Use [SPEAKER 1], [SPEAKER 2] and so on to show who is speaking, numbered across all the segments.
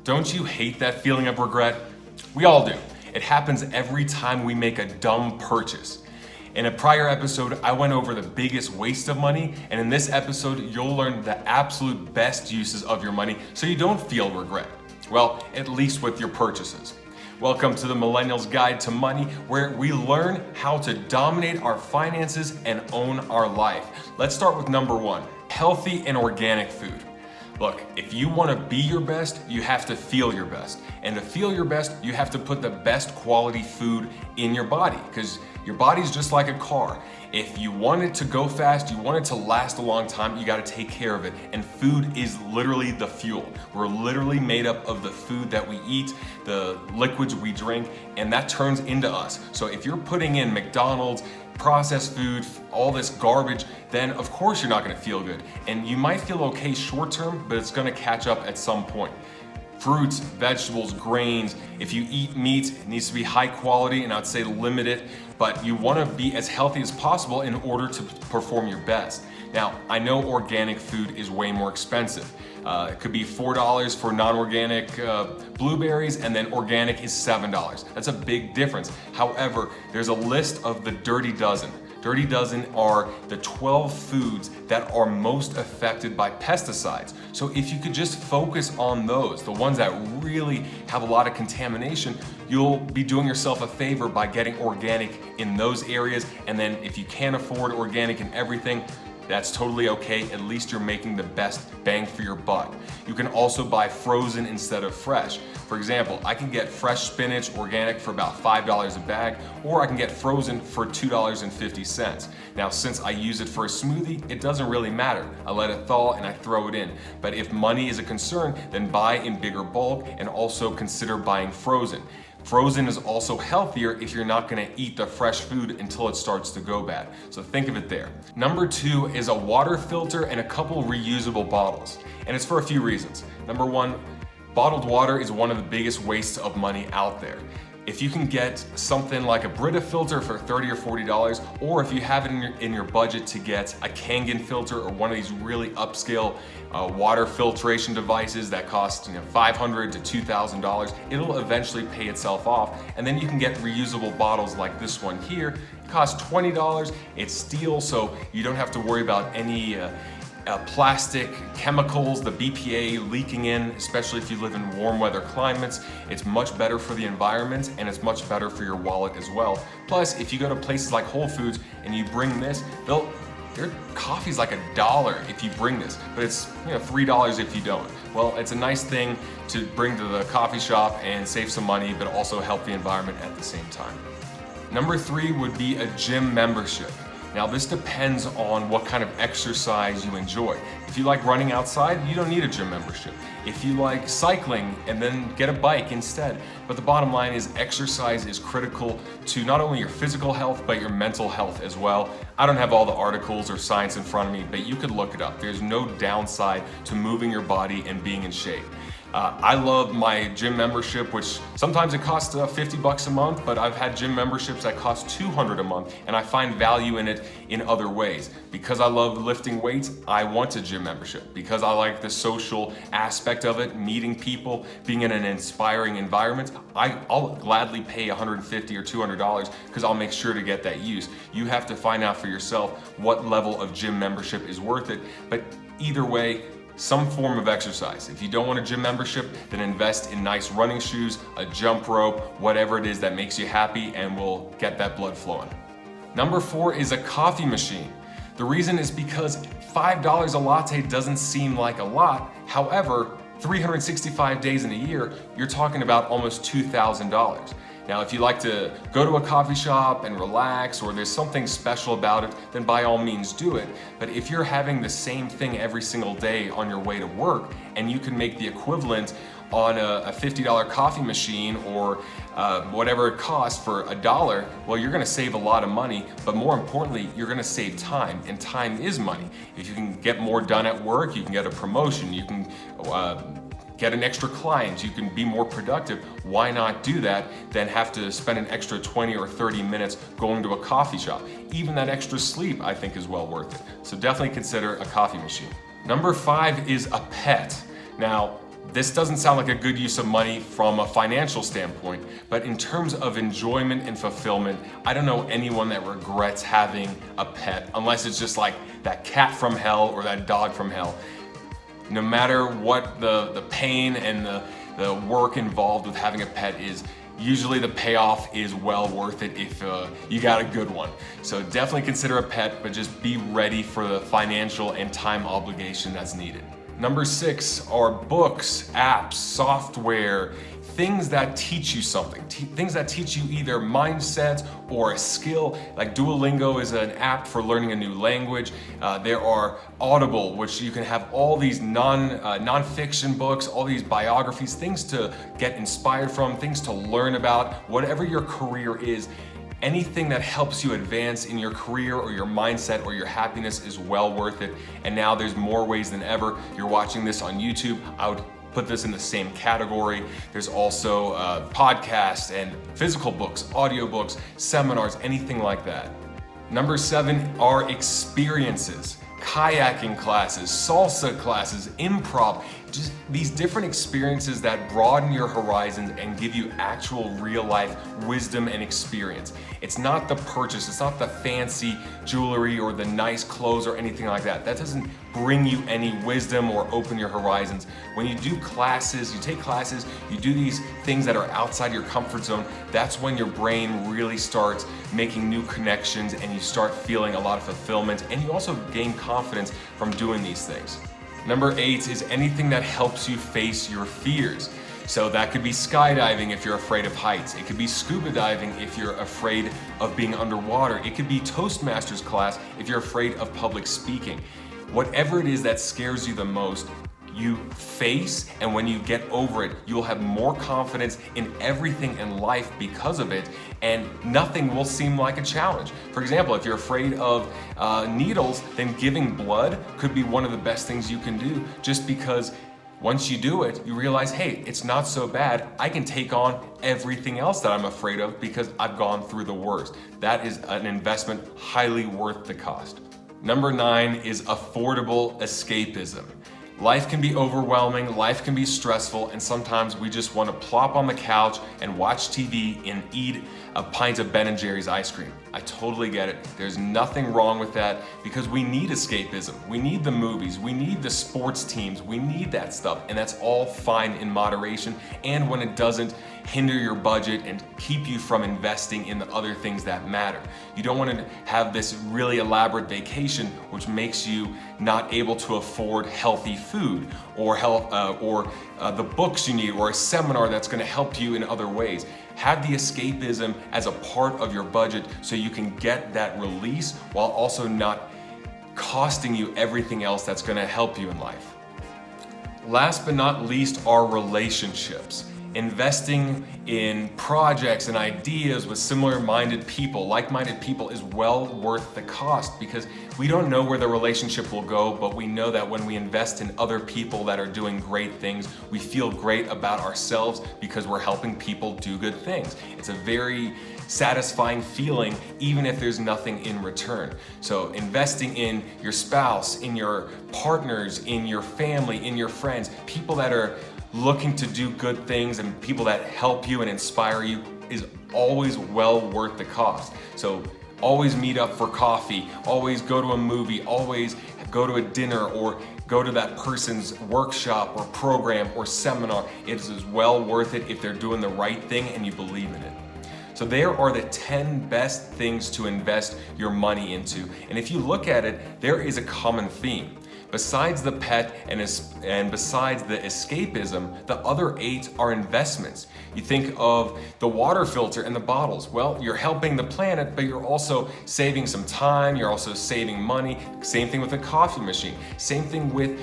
[SPEAKER 1] Don't you hate that feeling of regret? We all do. It happens every time we make a dumb purchase. In a prior episode, I went over the biggest waste of money, and in this episode, you'll learn the absolute best uses of your money so you don't feel regret. Well, at least with your purchases. Welcome to the Millennial's Guide to Money, where we learn how to dominate our finances and own our life. Let's start with number one, healthy and organic food. Look, if you want to be your best, you have to feel your best. And to feel your best, you have to put the best quality food in your body, because your body's just like a car. If you want it to go fast, you want it to last a long time, you got to take care of it. And food is literally the fuel. We're literally made up of the food that we eat, the liquids we drink, and that turns into us. So if you're putting in McDonald's, processed food, all this garbage, then of course you're not going to feel good. And you might feel okay short term, but it's going to catch up at some point. Fruits, vegetables, grains, if you eat meat, it needs to be high quality, and I'd say limit it, but you want to be as healthy as possible in order to perform your best. Now, I know organic food is way more expensive. It could be $4 for non-organic blueberries, and then organic is $7. That's a big difference. However, there's a list of the Dirty Dozen. Dirty Dozen are the 12 foods that are most affected by pesticides. So if you could just focus on those, the ones that really have a lot of contamination, you'll be doing yourself a favor by getting organic in those areas. And then if you can't afford organic in everything, that's totally okay. At least you're making the best bang for your buck. You can also buy frozen instead of fresh. For example, I can get fresh spinach organic for about $5 a bag, or I can get frozen for $2.50. Now, since I use it for a smoothie, it doesn't really matter. I let it thaw and I throw it in. But if money is a concern, then buy in bigger bulk and also consider buying frozen. Frozen is also healthier if you're not gonna eat the fresh food until it starts to go bad. So think of it there. Number two is a water filter and a couple reusable bottles. And it's for a few reasons. Number one, bottled water is one of the biggest wastes of money out there. If you can get something like a Brita filter for $30 or $40, or if you have it in your budget to get a Kangen filter or one of these really upscale water filtration devices that cost $500 to $2,000, it'll eventually pay itself off. And then you can get reusable bottles like this one here. It costs $20. It's steel, so you don't have to worry about any plastic chemicals, the BPA leaking in, especially if you live in warm weather climates. It's much better for the environment, and it's much better for your wallet as well. Plus, if you go to places like Whole Foods and you bring this, their coffee's like $1 if you bring this, but it's $3 if you don't. Well, it's a nice thing to bring to the coffee shop and save some money, but also help the environment at the same time. Number three would be a gym membership. Now, this depends on what kind of exercise you enjoy. If you like running outside, you don't need a gym membership. If you like cycling, and then get a bike instead. But the bottom line is exercise is critical to not only your physical health, but your mental health as well. I don't have all the articles or science in front of me, but you could look it up. There's no downside to moving your body and being in shape. I love my gym membership, which sometimes it costs $50 a month, but I've had gym memberships that cost $200 a month, and I find value in it in other ways. Because I love lifting weights, I want a gym membership. Because I like the social aspect of it, meeting people, being in an inspiring environment, I'll gladly pay $150 or $200 because I'll make sure to get that use. You have to find out for yourself what level of gym membership is worth it, but either way, some form of exercise. If you don't want a gym membership, then invest in nice running shoes, a jump rope, whatever it is that makes you happy and will get that blood flowing. Number four is a coffee machine. The reason is because $5 a latte doesn't seem like a lot. However, 365 days in a year, you're talking about almost $2,000. Now, if you like to go to a coffee shop and relax, or there's something special about it, then by all means do it. But if you're having the same thing every single day on your way to work, and you can make the equivalent on a $50 coffee machine or whatever it costs for $1, well, you're gonna save a lot of money, but more importantly, you're gonna save time, and time is money. If you can get more done at work, you can get a promotion, you can get an extra client, you can be more productive. Why not do that than have to spend an extra 20 or 30 minutes going to a coffee shop? Even that extra sleep, I think, is well worth it. So definitely consider a coffee machine. Number 5 is a pet. Now, This doesn't sound like a good use of money from a financial standpoint, but in terms of enjoyment and fulfillment, I don't know anyone that regrets having a pet, unless it's just like that cat from hell or that dog from hell. No matter what the pain and the work involved with having a pet is, usually the payoff is well worth it if you got a good one. So definitely consider a pet, but just be ready for the financial and time obligation that's needed. Number 6 are books, apps, software, things that teach you something, things that teach you either mindsets or a skill. Like Duolingo is an app for learning a new language. There are Audible, which you can have all these non-fiction books, all these biographies, things to get inspired from, things to learn about, whatever your career is. Anything that helps you advance in your career or your mindset or your happiness is well worth it. And now there's more ways than ever. You're watching this on YouTube. I would put this in the same category. There's also podcasts and physical books, audiobooks, seminars, anything like that. Number 7 are experiences. Kayaking classes, salsa classes, improv, just these different experiences that broaden your horizons and give you actual real life wisdom and experience. It's not the purchase, it's not the fancy jewelry or the nice clothes or anything like that. That doesn't bring you any wisdom or open your horizons. When you do classes, you take classes, you do these things that are outside your comfort zone, that's when your brain really starts making new connections and you start feeling a lot of fulfillment, and you also gain confidence from doing these things. Number 8 is anything that helps you face your fears. So that could be skydiving if you're afraid of heights. It could be scuba diving if you're afraid of being underwater. It could be Toastmasters class if you're afraid of public speaking. Whatever it is that scares you the most, you face, and when you get over it, you'll have more confidence in everything in life because of it, and nothing will seem like a challenge. For example, if you're afraid of needles, then giving blood could be one of the best things you can do, just because once you do it, you realize, hey, it's not so bad. I can take on everything else that I'm afraid of because I've gone through the worst. That is an investment highly worth the cost. Number 9 is affordable escapism. Life can be overwhelming, life can be stressful, and sometimes we just want to plop on the couch and watch TV and eat a pint of Ben & Jerry's ice cream. I totally get it. There's nothing wrong with that because we need escapism. We need the movies, we need the sports teams, we need that stuff, and that's all fine in moderation and when it doesn't hinder your budget and keep you from investing in the other things that matter. You don't want to have this really elaborate vacation which makes you not able to afford healthy food or the books you need or a seminar that's going to help you in other ways. Have the escapism as a part of your budget so you can get that release while also not costing you everything else that's going to help you in life. Last but not least are relationships. Investing in projects and ideas with similar-minded people, like-minded people is well worth the cost because we don't know where the relationship will go, but we know that when we invest in other people that are doing great things, we feel great about ourselves because we're helping people do good things. It's a very satisfying feeling even if there's nothing in return. So investing in your spouse, in your partners, in your family, in your friends, people that are looking to do good things and people that help you and inspire you is always well worth the cost. So always meet up for coffee, always go to a movie, always go to a dinner or go to that person's workshop or program or seminar. It is well worth it if they're doing the right thing and you believe in it. So there are the 10 best things to invest your money into. And if you look at it, there is a common theme. Besides the pet and besides the escapism, the other 8 are investments. You think of the water filter and the bottles. Well, you're helping the planet, but you're also saving some time, you're also saving money. Same thing with the coffee machine. Same thing with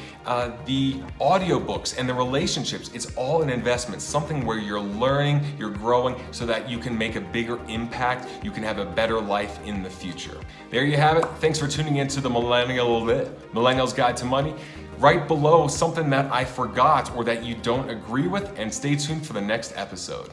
[SPEAKER 1] the audiobooks and the relationships. It's all an investment, something where you're learning, you're growing, so that you can make a bigger impact, you can have a better life in the future. There you have it. Thanks for tuning in to the Millennial's Guide to Money. Write below something that I forgot or that you don't agree with, and stay tuned for the next episode.